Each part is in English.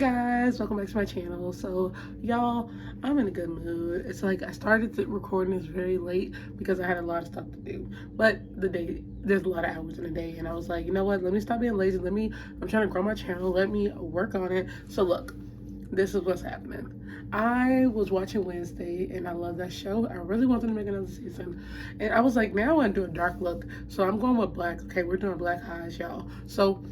guys, welcome back to my channel. So y'all, I'm in a good mood. It's like I started recording this very late because I had a lot of stuff to do, but there's a lot of hours in the day, and I was like, you know what, let me stop being lazy. I'm trying to grow my channel, let me work on it. So look, this is what's happening. I was watching Wednesday and I love that show. I really wanted to make another season, and I was like, now I want to do a dark look, so I'm going with black. Okay, we're doing black eyes, y'all. So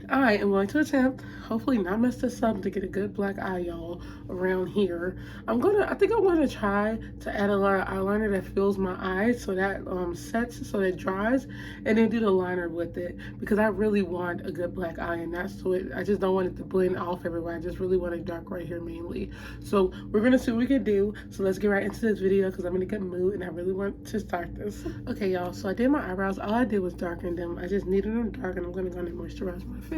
I am going to attempt, hopefully not mess this up, to get a good black eye, y'all, around here. I think I'm gonna try to add a lot of eyeliner that fills my eyes so that sets, so that it dries, and then do the liner with it, because I really want a good black eye, and I just don't want it to blend off everywhere. I just really want it dark right here mainly. So we're gonna see what we can do. So let's get right into this video because I'm in a good mood and I really want to start this. Okay, y'all, so I did my eyebrows. All I did was darken them. I just needed them dark, and I'm gonna go and moisturize my face.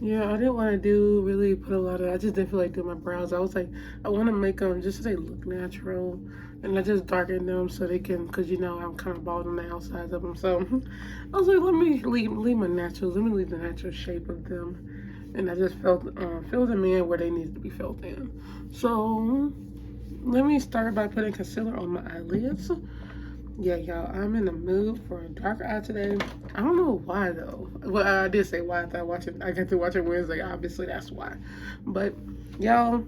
Yeah, I didn't want to I just didn't feel like doing my brows. I was like, I want to make them just so they look natural, and I just darkened them so they can, because you know I'm kind of bald on the outsides of them. So I was like, let me leave my naturals, let me leave the natural shape of them, and I just fill them in where they need to be filled in. So let me start by putting concealer on my eyelids. Yeah, y'all, I'm in the mood for a darker eye today. I don't know why though. Well, I did say why after I got to watch it Wednesday. Obviously, that's why. But y'all,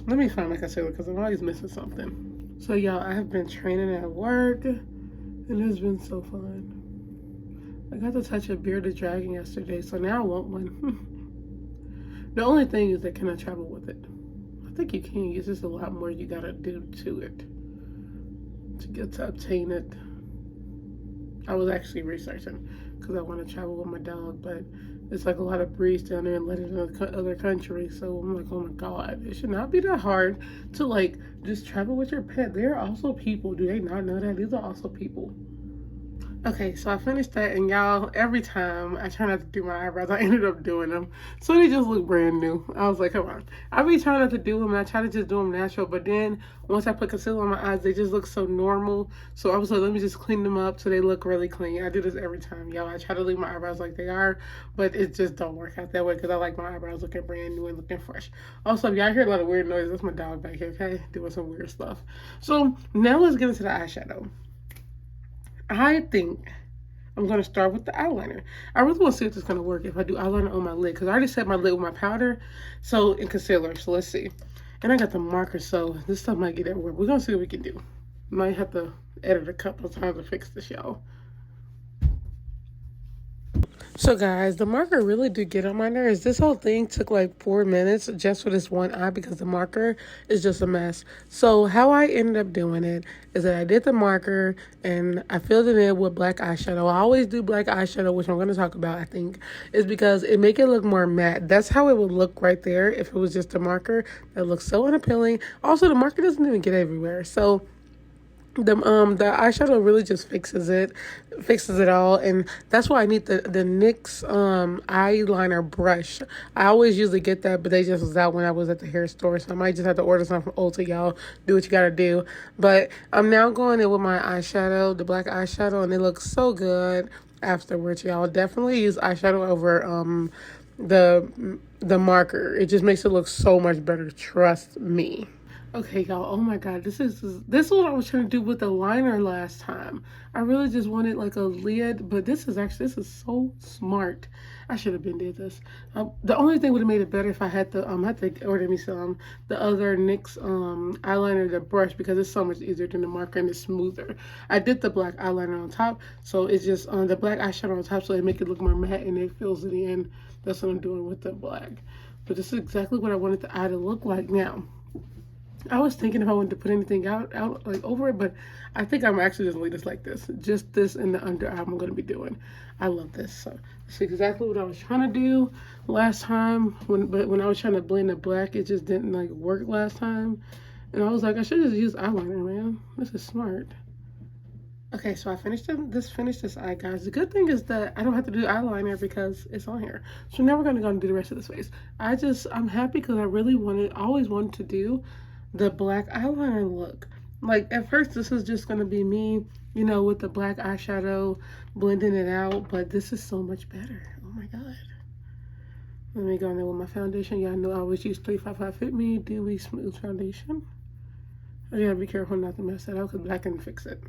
let me find my concealer because I'm always missing something. So y'all, I have been training at work, and it's been so fun. I got to touch a bearded dragon yesterday, so now I want one. The only thing is that can I travel with it? I think you can. It's just a lot more you gotta do to it to get to obtain it. I was actually researching because I want to travel with my dog, but it's like a lot of breeze down there and let it in other countries. So I'm like, oh my god, it should not be that hard to like just travel with your pet. They're also people. Do they not know that? These are also people. Okay, so I finished that, and y'all, every time I try not to do my eyebrows, I ended up doing them. So they just look brand new. I was like, come on. I be trying not to do them, and I try to just do them natural, but then once I put concealer on my eyes, they just look so normal. So I was like, let me just clean them up so they look really clean. I do this every time, y'all. I try to leave my eyebrows like they are, but it just don't work out that way because I like my eyebrows looking brand new and looking fresh. Also, if y'all hear a lot of weird noises, that's my dog back here, okay? Doing some weird stuff. So now let's get into the eyeshadow. I think I'm going to start with the eyeliner. I really want to see if this is going to work if I do eyeliner on my lid, because I already set my lid with my powder and concealer. So let's see. And I got the marker, so this stuff might get everywhere. We're going to see what we can do. Might have to edit a couple of times to fix this, y'all. So guys, the marker really did get on my nerves. This whole thing took like 4 minutes just for this one eye because the marker is just a mess. So how I ended up doing it is that I did the marker and I filled it in with black eyeshadow. I always do black eyeshadow, which I'm going to talk about, I think, is because it make it look more matte. That's how it would look right there if it was just a marker. That looks so unappealing. Also, the marker doesn't even get everywhere. So the eyeshadow really just fixes it all, and that's why I need the NYX eyeliner brush. I always usually get that, but they just was out when I was at the hair store, so I might just have to order some from Ulta. Y'all do what you gotta do. But I'm now going in with my eyeshadow, the black eyeshadow, and it looks so good afterwards. Y'all definitely use eyeshadow over the marker. It just makes it look so much better, trust me. Okay, y'all, oh my god, this is what I was trying to do with the liner last time. I really just wanted like a lid, but this is so smart. I should have been did this. The only thing would have made it better if I had to order me some the other NYX eyeliner, the brush, because it's so much easier than the marker and it's smoother. I did the black eyeliner on top, so it's just the black eyeshadow on top, so it make it look more matte and it fills it in. That's what I'm doing with the black. But this is exactly what I wanted the eye to look like now. I was thinking if I wanted to put anything out like over it, but I think I'm actually just leave this like this. Just this in the under eye I'm going to be doing. I love this. So this is exactly what I was trying to do last time. When I was trying to blend the black, it just didn't like work last time. And I was like, I should just use eyeliner, man. This is smart. Okay, so I finished this eye, guys. The good thing is that I don't have to do eyeliner because it's on here. So now we're going to go and do the rest of this face. I'm happy because I always wanted to do the black eyeliner look. Like at first this is just gonna be me, you know, with the black eyeshadow blending it out, but this is so much better. Oh my god. Let me go in there with my foundation. Y'all know I always use 355 Fit Me Dewy Smooth Foundation. I gotta be careful not to mess that up because black can fix it.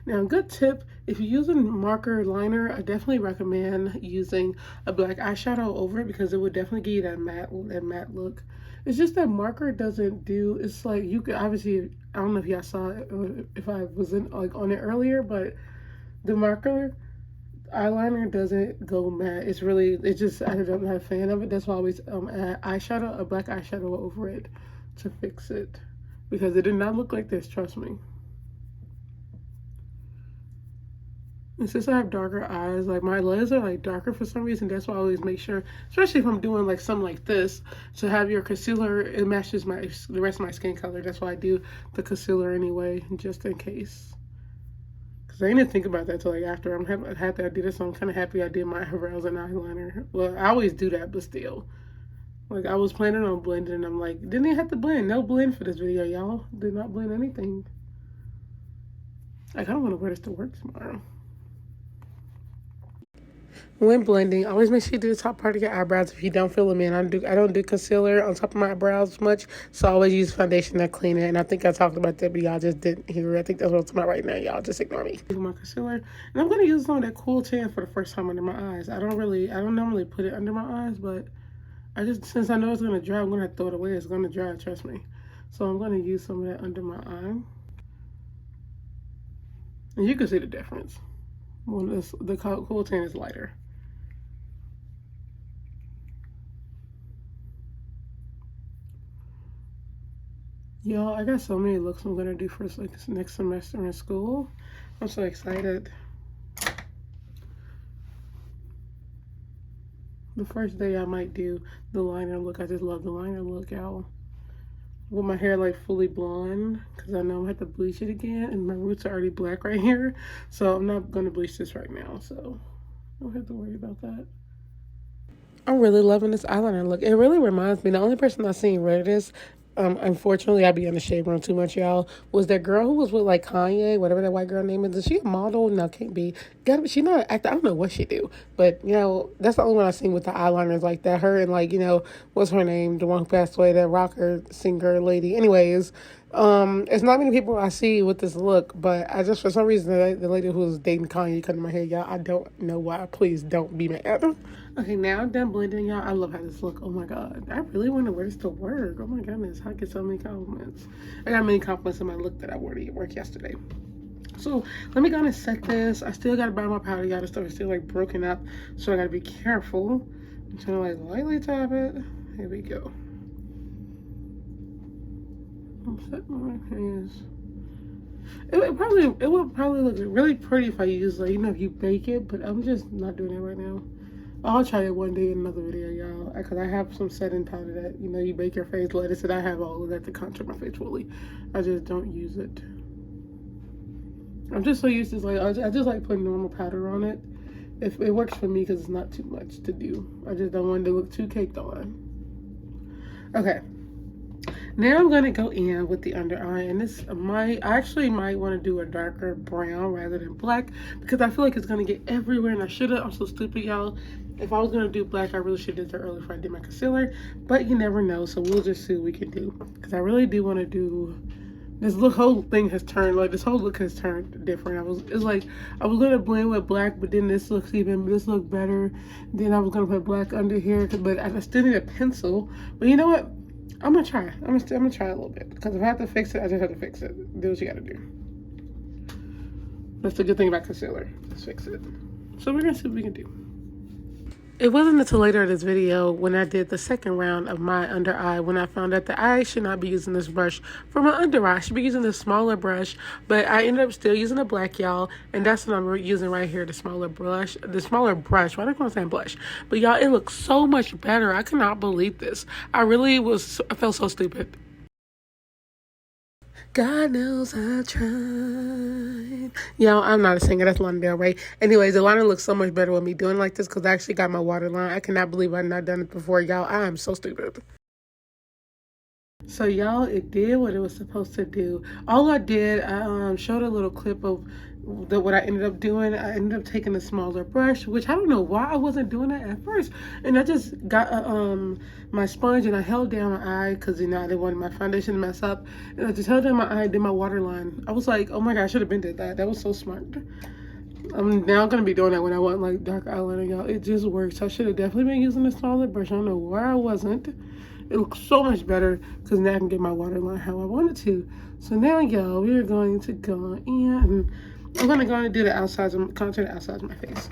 Now, good tip, if you're using marker liner, I definitely recommend using a black eyeshadow over it because it would definitely give you that matte look. It's just that marker doesn't do, it's like you could obviously, I don't know if y'all saw it or if I wasn't like on it earlier, but the marker eyeliner doesn't go matte. It's really, it's just, I'm not a fan of it. That's why I always add eyeshadow, a black eyeshadow over it to fix it because it did not look like this, trust me. And since I have darker eyes, like my lids are like darker for some reason, that's why I always make sure, especially if I'm doing like something like this, to have your concealer, it matches the rest of my skin color. That's why I do the concealer anyway, just in case. Because I didn't think about that till like after I had that I did it, so I'm kind of happy I did my eyebrows and eyeliner. Well, I always do that, but still. Like I was planning on blending and I'm like, didn't even have to blend. No blend for this video, y'all. Did not blend anything. Like I don't want to wear this to work tomorrow. When blending, always make sure you do the top part of your eyebrows if you don't fill them in. I don't do concealer on top of my eyebrows much, so I always use foundation to clean it. And I think I talked about that, but y'all just didn't hear it. I think that's what I'm talking about right now. Y'all just ignore me. My concealer, and I'm gonna use some of that cool tan for the first time under my eyes. I don't normally put it under my eyes, but since I know it's gonna dry, I'm gonna throw it away. It's gonna dry, trust me. So I'm gonna use some of that under my eye, and you can see the difference. When the cool tan is lighter. Y'all, I got so many looks I'm gonna do for like this next semester in school. I'm so excited. The first day I might do the liner look. I just love the liner look, y'all. With my hair like fully blonde, because I know I'm gonna have to bleach it again, and my roots are already black right here. So I'm not gonna bleach this right now, so I don't have to worry about that. I'm really loving this eyeliner look. It really reminds me, the only person I've seen wear this, unfortunately, I be in the shade room too much, y'all, was that girl who was with, like, Kanye, whatever that white girl name is. Is she a model? No, can't be. She not an actor. I don't know what she do. But, you know, that's the only one I've seen with the eyeliners like that. Her and, like, you know, what's her name? The one who passed away, that rocker singer lady. Anyways, it's not many people I see with this look, but I just, for some reason, the lady who was dating Kanye cut in my hair, y'all, I don't know why. Please don't be mad. Okay, now I'm done blending, y'all. I love how this look. Oh my god, I really want to wear this to work. Oh my goodness, I get so many compliments. I got many compliments on my look that I wore to work yesterday. So let me go and set this. I still gotta buy my powder, y'all. The stuff is still like broken up, so I gotta be careful. I'm trying to like lightly tap it. Here we go. I'm setting my hands. It would probably look really pretty if I use, like, you know, if you bake it, but I'm just not doing it right now. I'll try it one day in another video, y'all, because I have some setting powder that, you know, you bake your face lettuce, and I have all of that to contour my face fully. I just don't use it. I'm just so used to, like, I just like putting normal powder on it. If it works for me because it's not too much to do. I just don't want it to look too caked on. Okay. Now I'm going to go in with the under eye, and I actually might want to do a darker brown rather than black because I feel like it's going to get everywhere, and I'm so stupid, y'all. If I was going to do black, I really should have did that earlier before I did my concealer, but you never know, so we'll just see what we can do because I really do want to do this whole thing has turned, like, this whole look has turned different. I was going to blend with black, but then this looked better. Then I was going to put black under here, but I still need a pencil, but you know what? I'm gonna try. I'm gonna try a little bit because if I have to fix it, I just have to fix it. Do what you gotta do. That's the good thing about concealer. Let's fix it. So we're gonna see what we can do. It wasn't until later in this video when I did the second round of my under eye when I found out that I should not be using this brush for my under eye. I should be using this smaller brush, but I ended up still using a black, y'all, and that's what I'm using right here, the smaller brush. Why do I want to say blush? But y'all, it looks so much better. I cannot believe this. I felt so stupid. God knows I tried. Yo, I'm not a singer. That's Lana Del Rey. Anyways, the liner looks so much better with me doing like this because I actually got my waterline. I cannot believe I've not done it before, y'all. I am so stupid. So y'all, it did what it was supposed to do. All I did, I showed a little clip of what I ended up doing. I ended up taking a smaller brush, which I don't know why I wasn't doing that at first. And I just got my sponge and I held down my eye because I didn't want my foundation to mess up. And I just held down my eye, did my waterline. I was like, oh my god, I should have been did that. That was so smart. I'm now gonna be doing that when I want like dark eyeliner, y'all. It just works. I should have definitely been using a smaller brush. I don't know why I wasn't. It looks so much better because now I can get my waterline how I wanted to. So now, y'all, we are going to go in and I'm gonna go and do the outsides, contour the outsides of my face.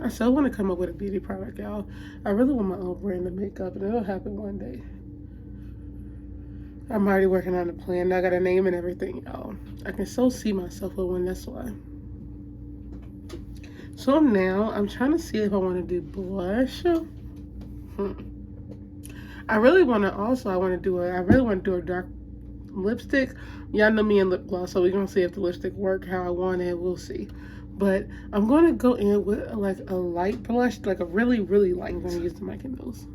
I still want to come up with a beauty product, y'all. I really want my own brand of makeup, and it'll happen one day. I'm already working on a plan. I got a name and everything, y'all. I can so see myself with one, that's why. So now I'm trying to see if I want to do blush. I really want to also, I really want to do a dark lipstick. Y'all know me in lip gloss, so we're going to see if the lipstick work how I want it. We'll see. But I'm going to go in with like a light blush, like a really, really light. I'm going to use the mic and nose.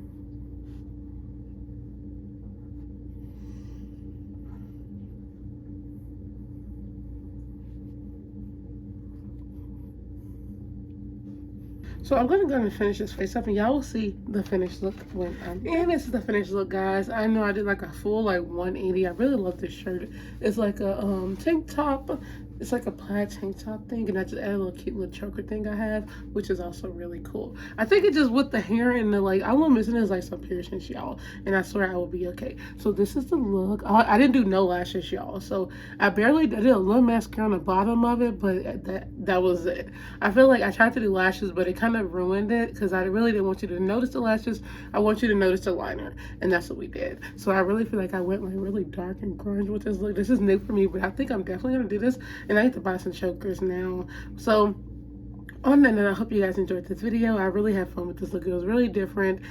So I'm gonna go and finish this face up and y'all will see the finished look when and this is the finished look, guys. I know I did like a full like 180. I really love this shirt. It's like a tank top. It's like a plaid tank top thing, and I just added a little cute little choker thing I have, which is also really cool. I think it just with the hair and the like, all I'm missing is like some piercings, y'all, and I swear I will be okay. So this is the look. I didn't do no lashes, y'all, so I did a little mascara on the bottom of it, but that was it. I feel like I tried to do lashes, but it kind of ruined it because I really didn't want you to notice the lashes. I want you to notice the liner, and that's what we did. So I really feel like I went like really dark and grunge with this look. This is new for me, but I think I'm definitely gonna do this. And I need to buy some chokers now. So on that note, I hope you guys enjoyed this video. I really had fun with this look. It was really different.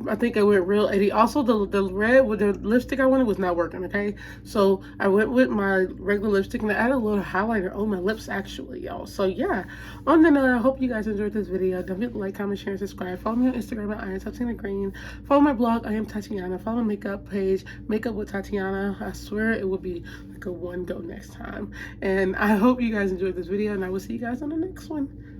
I think I went real 80. Also, the red with the lipstick I wanted was not working, okay? So I went with my regular lipstick and I added a little highlighter on my lips, actually, y'all. So yeah, on that note, I hope you guys enjoyed this video. Don't forget to like, comment, share, and subscribe. Follow me on Instagram at AM TATYANA. Follow my blog, I Am Tatiana. Follow my makeup page, Makeup with Tatiana. I swear it will be like a one go next time. And I hope you guys enjoyed this video, and I will see you guys on the next one.